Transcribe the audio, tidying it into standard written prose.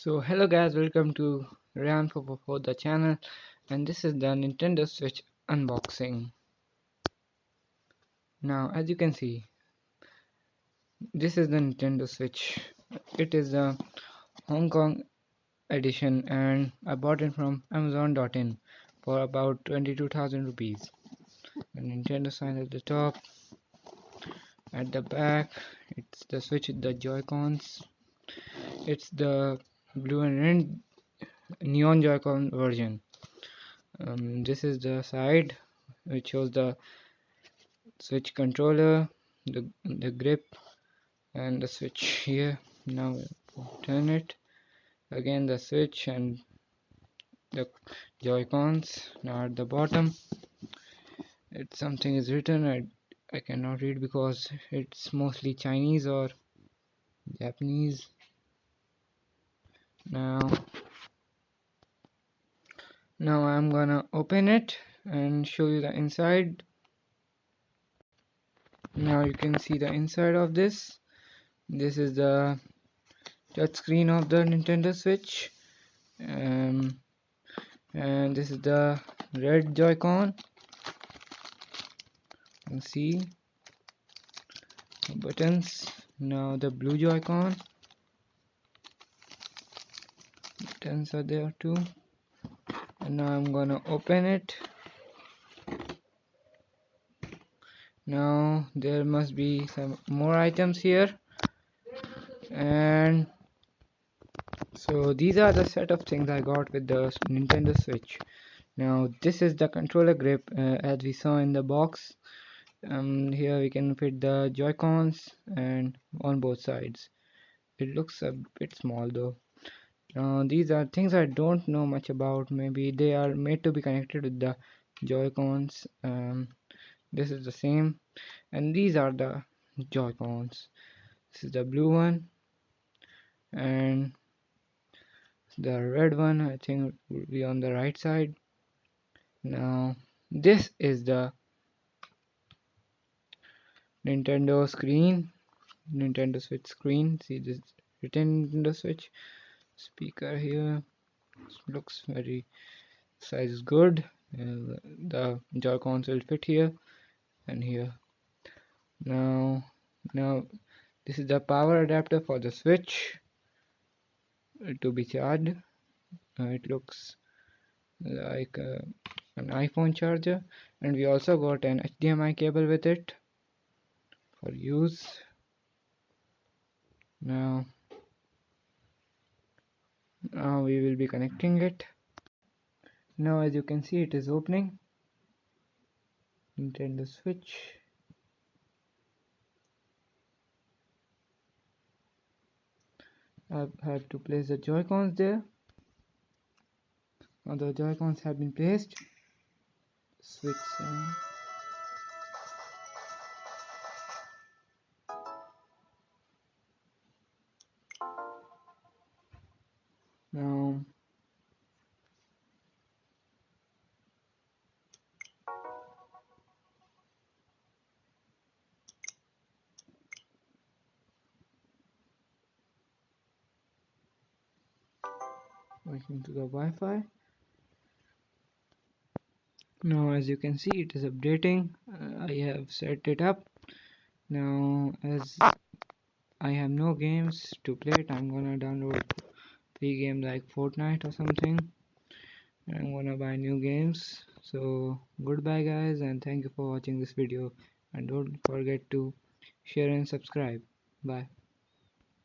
So hello guys, welcome to Ryan444 the channel, and this is the Nintendo Switch unboxing. Now as you can see, this is the Nintendo Switch. It is the Hong Kong edition and I bought it from Amazon.in for about 22,000 rupees. The Nintendo sign at the top. At the back it's the Switch with the Joy-Cons. It's the blue and red neon Joy-Con version. This is the side which shows the Switch controller, the grip and the switch here. Now turn it again, the switch and the Joy-Cons. Now at the bottom it's something is written. I cannot read because it's mostly Chinese or Japanese. Now I'm gonna open it and show you the inside. Now you can see the inside of this. This is the touch screen of the Nintendo Switch, and this is the red Joy-Con. You can see the buttons. Now the blue Joy-Con buttons are there too, and now I'm gonna open it. Now there must be some more items here, and so these are the set of things I got with the Nintendo Switch. Now this is the controller grip, as we saw in the box. Here we can fit the Joy-Cons and on both sides. It looks a bit small though. These are things I don't know much about. Maybe they are made to be connected with the Joy-Cons. This is the same, and these are the Joy-Cons. This is the blue one, and the red one I think will be on the right side. Now this is the Nintendo screen, Nintendo Switch screen. See this written Nintendo Switch. Speaker here looks very size is good. The Joy-Cons will fit here and here. Now this is the power adapter for the Switch to be charged. It looks like an iPhone charger, and we also got an HDMI cable with it for use. Now we will be connecting it. Now as you can see, it is opening. Nintendo Switch. I have to place the Joy-Cons there. Now the Joy-Cons have been placed. Switch now working to the Wi-Fi. Now as you can see, it is updating. I have set it up. Now as I have no games to play it, I'm gonna download free game like Fortnite or something. I'm gonna buy new games. So goodbye guys, and thank you for watching this video, and don't forget to share and subscribe. Bye.